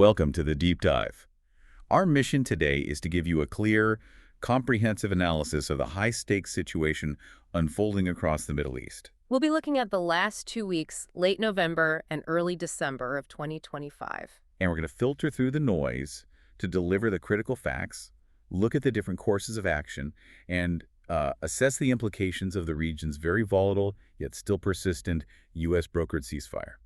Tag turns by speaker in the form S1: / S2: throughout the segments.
S1: Welcome to the Deep Dive. Our mission today is to give you a clear, comprehensive analysis of the high-stakes situation unfolding across the Middle East.
S2: We'll be looking at the last 2 weeks, late November and early December of 2025.
S1: And we're going to filter through the noise to deliver the critical facts, look at the different courses of action, and assess the implications of the region's very volatile, yet still persistent, U.S.-brokered ceasefire.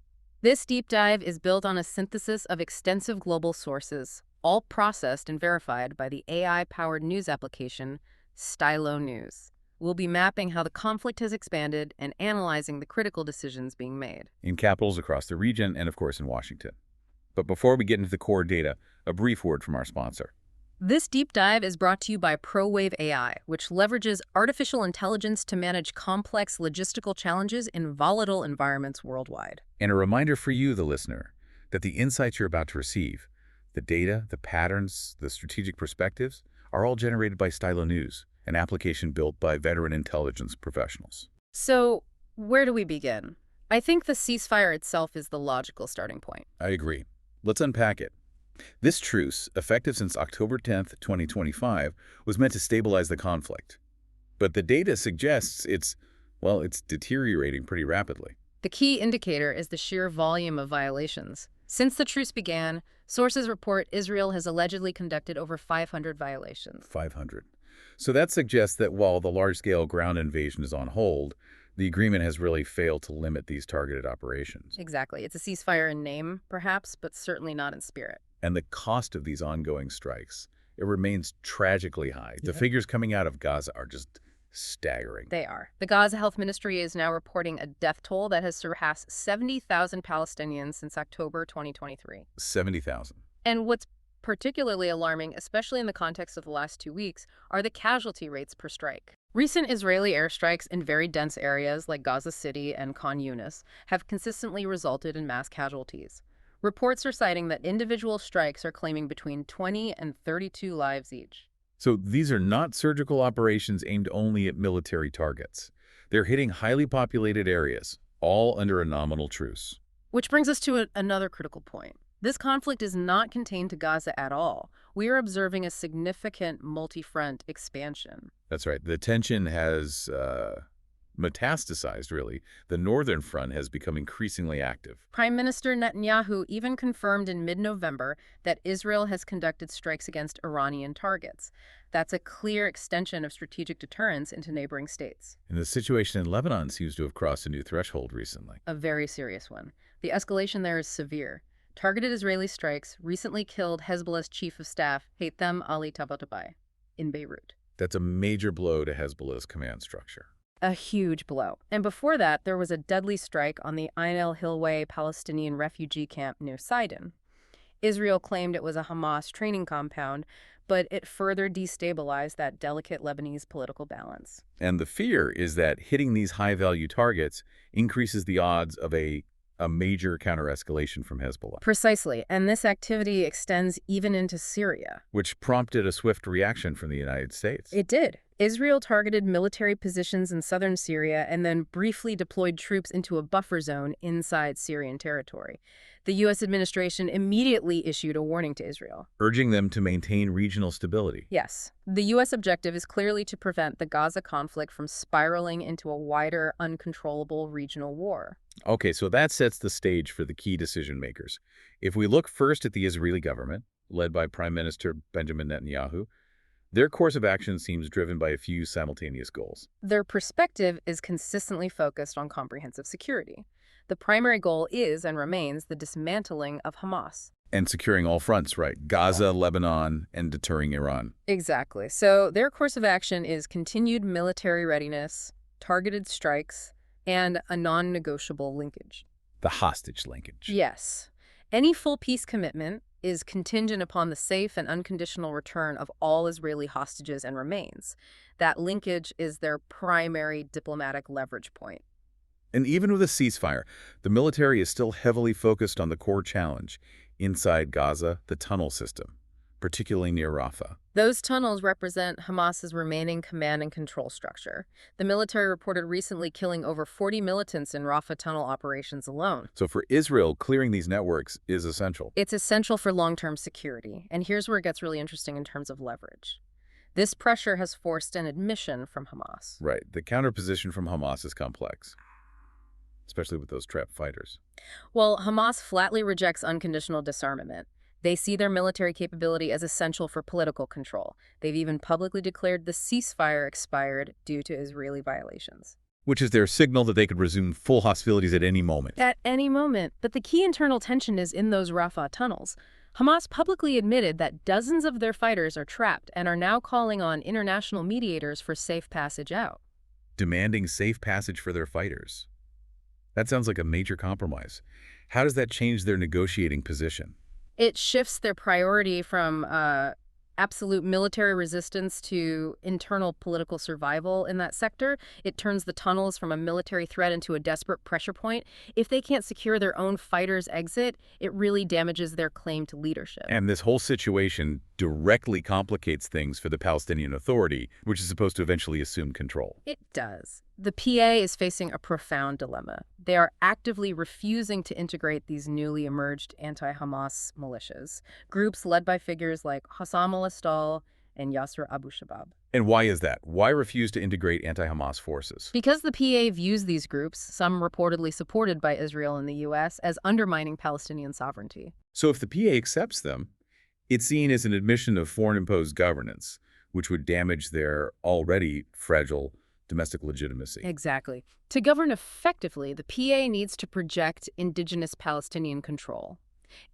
S2: This deep dive is built on a synthesis of extensive global sources, all processed and verified by the AI-powered news application Stylo News. We'll be mapping how the conflict has expanded and analyzing the critical decisions being made.
S1: In capitals across the region and, of course, in Washington. But before we get into the core data, a brief word from our sponsor.
S2: This deep dive is brought to you by ProWave AI, which leverages artificial intelligence to manage complex logistical challenges in volatile environments worldwide.
S1: And a reminder for you, the listener, that the insights you're about to receive, the data, the patterns, the strategic perspectives, are all generated by Stylo News, an application built by veteran intelligence professionals.
S2: So, where do we begin? I think the ceasefire itself is the logical starting point.
S1: I agree. Let's unpack it. This truce, effective since October 10, 2025, was meant to stabilize the conflict. But the data suggests it's deteriorating pretty rapidly.
S2: The key indicator is the sheer volume of violations. Since the truce began, sources report Israel has allegedly conducted over 500 violations.
S1: 500. So that suggests that while the large-scale ground invasion is on hold, the agreement has really failed to limit these targeted operations.
S2: Exactly. It's a ceasefire in name, perhaps, but certainly not in spirit.
S1: And the cost of these ongoing strikes, it remains tragically high. The
S2: Yeah.
S1: figures coming out of Gaza are just staggering.
S2: They are. The Gaza Health Ministry is now reporting a death toll that has surpassed 70,000 Palestinians since October 2023.
S1: 70,000.
S2: And what's particularly alarming, especially in the context of the last 2 weeks, are the casualty rates per strike. Recent Israeli airstrikes in very dense areas like Gaza City and Khan Yunis have consistently resulted in mass casualties. Reports are citing that individual strikes are claiming between 20 and 32 lives each.
S1: So these are not surgical operations aimed only at military targets. They're hitting highly populated areas, all under a nominal truce.
S2: Which brings us to another critical point. This conflict is not contained to Gaza at all. We are observing a significant multi-front expansion.
S1: That's right. The tension has metastasized, really. The northern front has become increasingly active.
S2: Prime Minister Netanyahu even confirmed in mid-November that Israel has conducted strikes against Iranian targets. That's a clear extension of strategic deterrence into neighboring states.
S1: And the situation in Lebanon seems to have crossed a new threshold recently.
S2: A very serious one. The escalation there is severe. Targeted Israeli strikes recently killed Hezbollah's chief of staff, Haytham Ali Tabatabai, in Beirut.
S1: That's a major blow to Hezbollah's command structure.
S2: A huge blow. And before that, there was a deadly strike on the Ain el-Hilweh Palestinian refugee camp near Sidon. Israel claimed it was a Hamas training compound, but it further destabilized that delicate Lebanese political balance.
S1: And the fear is that hitting these high-value targets increases the odds of a major counter-escalation from Hezbollah.
S2: Precisely, and this activity extends even into Syria.
S1: Which prompted a swift reaction from the United States.
S2: It did. Israel targeted military positions in southern Syria and then briefly deployed troops into a buffer zone inside Syrian territory. The U.S. administration immediately issued a warning to Israel,
S1: urging them to maintain regional stability.
S2: Yes. The U.S. objective is clearly to prevent the Gaza conflict from spiraling into a wider, uncontrollable regional war.
S1: Okay, so that sets the stage for the key decision makers. If we look first at the Israeli government, led by Prime Minister Benjamin Netanyahu, their course of action seems driven by a few simultaneous goals.
S2: Their perspective is consistently focused on comprehensive security. The primary goal is and remains the dismantling of Hamas.
S1: And securing all fronts, right? Gaza, Lebanon, and deterring Iran.
S2: Exactly. So their course of action is continued military readiness, targeted strikes, and a non-negotiable linkage.
S1: The hostage linkage.
S2: Yes. Any full peace commitment is contingent upon the safe and unconditional return of all Israeli hostages and remains. That linkage is their primary diplomatic leverage point.
S1: And even with a ceasefire, the military is still heavily focused on the core challenge inside Gaza, the tunnel system, particularly near Rafah.
S2: Those tunnels represent Hamas's remaining command and control structure. The military reported recently killing over 40 militants in Rafah tunnel operations alone.
S1: So for Israel, clearing these networks is essential.
S2: It's essential for long-term security, and here's where it gets really interesting in terms of leverage. This pressure has forced an admission from Hamas.
S1: Right. The counterposition from Hamas is complex, especially with those trapped fighters.
S2: Well, Hamas flatly rejects unconditional disarmament. They see their military capability as essential for political control. They've even publicly declared the ceasefire expired due to Israeli violations.
S1: Which is their signal that they could resume full hostilities at any moment.
S2: At any moment. But the key internal tension is in those Rafah tunnels. Hamas publicly admitted that dozens of their fighters are trapped and are now calling on international mediators for safe passage out.
S1: Demanding safe passage for their fighters. That sounds like a major compromise. How does that change their negotiating position?
S2: It shifts their priority from absolute military resistance to internal political survival in that sector. It turns the tunnels from a military threat into a desperate pressure point. If they can't secure their own fighters' exit, it really damages their claim to leadership.
S1: And this whole situation directly complicates things for the Palestinian Authority, which is supposed to eventually assume control.
S2: It does. The PA is facing a profound dilemma. They are actively refusing to integrate these newly emerged anti-Hamas militias, groups led by figures like Hassam al-Astal and Yasser Abu Shabab.
S1: And why is that? Why refuse to integrate anti-Hamas forces?
S2: Because the PA views these groups, some reportedly supported by Israel and the U.S., as undermining Palestinian sovereignty.
S1: So if the PA accepts them, it's seen as an admission of foreign-imposed governance, which would damage their already fragile domestic legitimacy.
S2: Exactly. To govern effectively, the PA needs to project indigenous Palestinian control.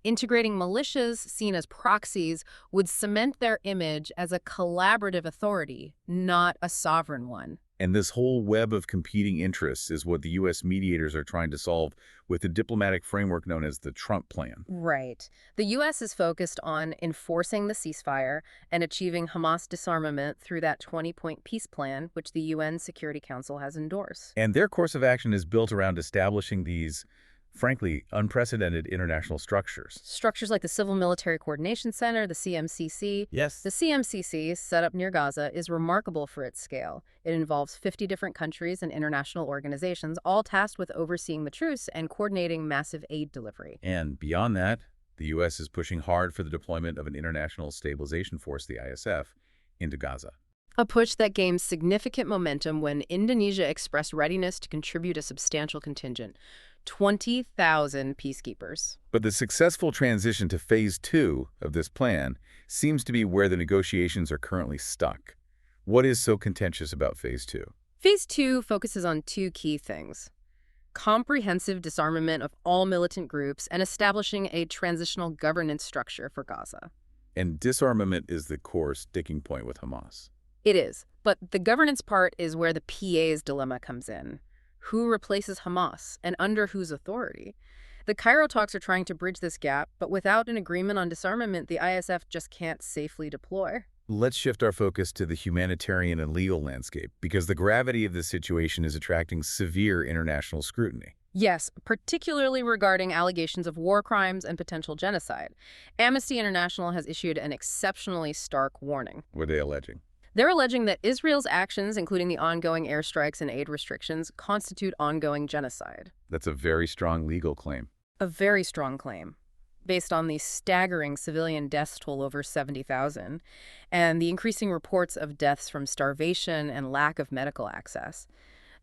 S2: Integrating militias seen as proxies would cement their image as a collaborative authority, not a sovereign one.
S1: And this whole web of competing interests is what the U.S. mediators are trying to solve with the diplomatic framework known as the Trump Plan.
S2: Right. The U.S. is focused on enforcing the ceasefire and achieving Hamas disarmament through that 20-point peace plan, which the UN Security Council has endorsed.
S1: And their course of action is built around establishing these, frankly, unprecedented international structures.
S2: Structures like the Civil Military Coordination Center, the CMCC.
S1: Yes.
S2: The CMCC, set up near Gaza, is remarkable for its scale. It involves 50 different countries and international organizations, all tasked with overseeing the truce and coordinating massive aid delivery.
S1: And beyond that, the U.S. is pushing hard for the deployment of an international stabilization force, the ISF, into Gaza.
S2: A push that gained significant momentum when Indonesia expressed readiness to contribute a substantial contingent. 20,000 peacekeepers.
S1: But the successful transition to Phase 2 of this plan seems to be where the negotiations are currently stuck. What is so contentious about Phase 2?
S2: Phase 2 focuses on two key things: comprehensive disarmament of all militant groups and establishing a transitional governance structure for Gaza.
S1: And disarmament is the core sticking point with Hamas.
S2: It is, but the governance part is where the PA's dilemma comes in. Who replaces Hamas, and under whose authority? The Cairo talks are trying to bridge this gap, but without an agreement on disarmament, the ISF just can't safely deploy.
S1: Let's shift our focus to the humanitarian and legal landscape, because the gravity of this situation is attracting severe international scrutiny.
S2: Yes, particularly regarding allegations of war crimes and potential genocide. Amnesty International has issued an exceptionally stark warning.
S1: What are they alleging?
S2: They're alleging that Israel's actions, including the ongoing airstrikes and aid restrictions, constitute ongoing genocide.
S1: That's a very strong legal claim.
S2: A very strong claim, based on the staggering civilian deaths toll over 70,000, and the increasing reports of deaths from starvation and lack of medical access.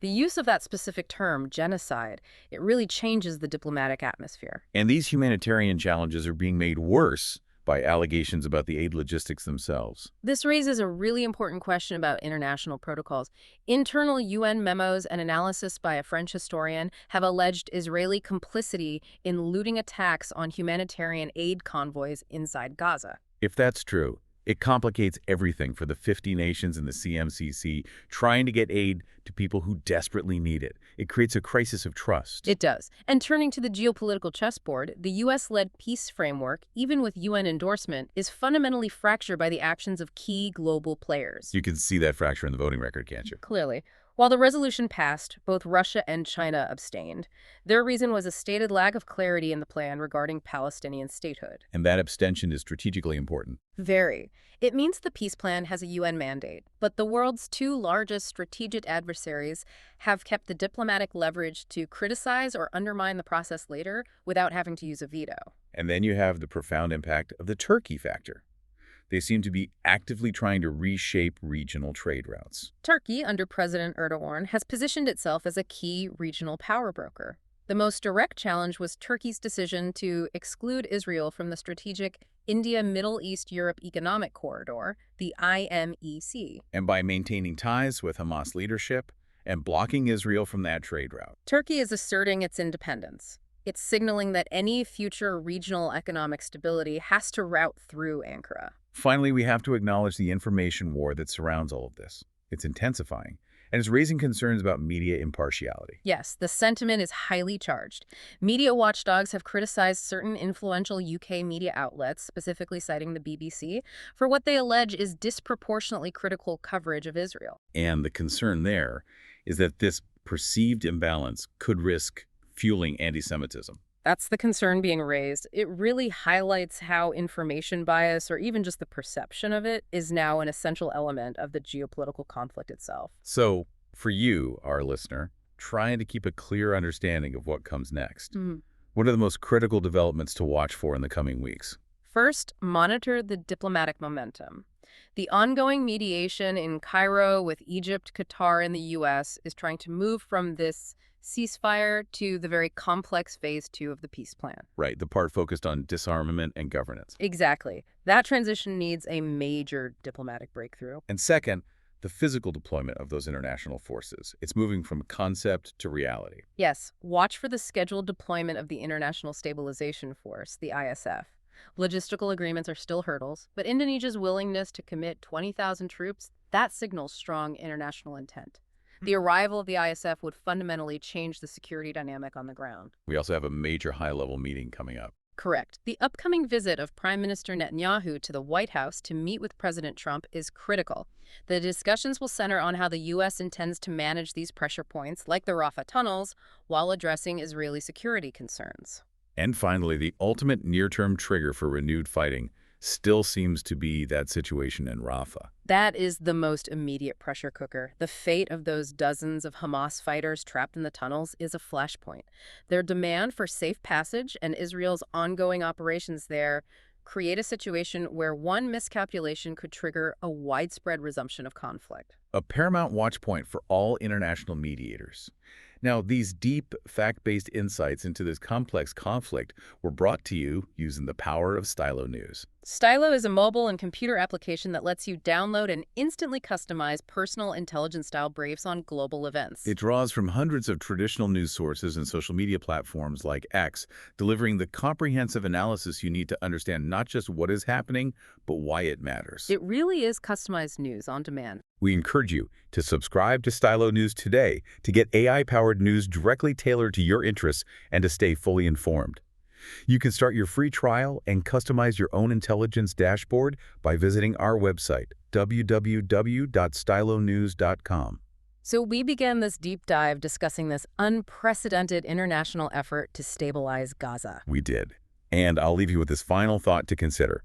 S2: The use of that specific term, genocide, it really changes the diplomatic atmosphere.
S1: And these humanitarian challenges are being made worse by allegations about the aid logistics themselves.
S2: This raises a really important question about international protocols. Internal UN memos and analysis by a French historian have alleged Israeli complicity in looting attacks on humanitarian aid convoys inside Gaza.
S1: If that's true, it complicates everything for the 50 nations in the CMCC trying to get aid to people who desperately need it. It creates a crisis of trust.
S2: It does. And turning to the geopolitical chessboard, the U.S.-led peace framework, even with UN endorsement, is fundamentally fractured by the actions of key global players.
S1: You can see that fracture in the voting record, can't you?
S2: Clearly. While the resolution passed, both Russia and China abstained. Their reason was a stated lack of clarity in the plan regarding Palestinian statehood.
S1: And that abstention is strategically important.
S2: Very. It means the peace plan has a UN mandate, but the world's two largest strategic adversaries have kept the diplomatic leverage to criticize or undermine the process later without having to use a veto.
S1: And then you have the profound impact of the Turkey factor. They seem to be actively trying to reshape regional trade routes.
S2: Turkey, under President Erdogan, has positioned itself as a key regional power broker. The most direct challenge was Turkey's decision to exclude Israel from the strategic India-Middle East-Europe Economic Corridor, the IMEC.
S1: And by maintaining ties with Hamas leadership and blocking Israel from that trade route.
S2: Turkey is asserting its independence. It's signaling that any future regional economic stability has to route through Ankara.
S1: Finally, we have to acknowledge the information war that surrounds all of this. It's intensifying, and it's raising concerns about media impartiality.
S2: Yes, the sentiment is highly charged. Media watchdogs have criticized certain influential UK media outlets, specifically citing the BBC, for what they allege is disproportionately critical coverage of Israel.
S1: And the concern there is that this perceived imbalance could risk fueling anti-Semitism.
S2: That's the concern being raised. It really highlights how information bias, or even just the perception of it, is now an essential element of the geopolitical conflict itself.
S1: So, for you, our listener, trying to keep a clear understanding of what comes next, what are the most critical developments to watch for in the coming weeks?
S2: First, monitor the diplomatic momentum. The ongoing mediation in Cairo with Egypt, Qatar, and the U.S. is trying to move from this ceasefire to the very complex phase 2 of the peace plan.
S1: Right, the part focused on disarmament and governance.
S2: Exactly. That transition needs a major diplomatic breakthrough.
S1: And second, the physical deployment of those international forces. It's moving from concept to reality.
S2: Yes, watch for the scheduled deployment of the International Stabilization Force, the ISF. Logistical agreements are still hurdles, but Indonesia's willingness to commit 20,000 troops, that signals strong international intent. The arrival of the ISF would fundamentally change the security dynamic on the ground.
S1: We also have a major high-level meeting coming up.
S2: Correct. The upcoming visit of Prime Minister Netanyahu to the White House to meet with President Trump is critical. The discussions will center on how the U.S. intends to manage these pressure points, like the Rafah tunnels, while addressing Israeli security concerns.
S1: And finally, the ultimate near-term trigger for renewed fighting still seems to be that situation in Rafah.
S2: That is the most immediate pressure cooker. The fate of those dozens of Hamas fighters trapped in the tunnels is a flashpoint. Their demand for safe passage and Israel's ongoing operations there create a situation where one miscalculation could trigger a widespread resumption of conflict.
S1: A paramount watch point for all international mediators. Now, these deep, fact-based insights into this complex conflict were brought to you using the power of Stylo News.
S2: Stylo is a mobile and computer application that lets you download and instantly customize personal intelligence-style briefs on global events.
S1: It draws from hundreds of traditional news sources and social media platforms like X, delivering the comprehensive analysis you need to understand not just what is happening, but why it matters.
S2: It really is customized news on demand.
S1: We encourage you to subscribe to Stylo News today to get AI-powered news directly tailored to your interests and to stay fully informed. You can start your free trial and customize your own intelligence dashboard by visiting our website, www.stylonews.com.
S2: So we began this deep dive discussing this unprecedented international effort to stabilize Gaza.
S1: We did. And I'll leave you with this final thought to consider.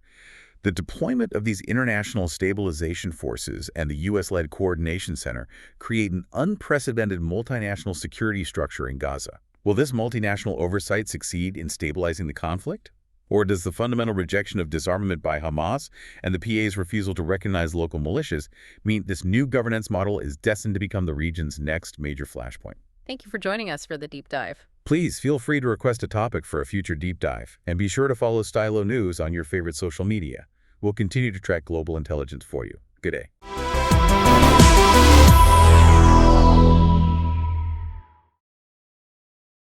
S1: The deployment of these international stabilization forces and the U.S.-led coordination center create an unprecedented multinational security structure in Gaza. Will this multinational oversight succeed in stabilizing the conflict? Or does the fundamental rejection of disarmament by Hamas and the PA's refusal to recognize local militias mean this new governance model is destined to become the region's next major flashpoint?
S2: Thank you for joining us for the deep dive.
S1: Please feel free to request a topic for a future deep dive, and be sure to follow Stylo News on your favorite social media. We'll continue to track global intelligence for you. Good day.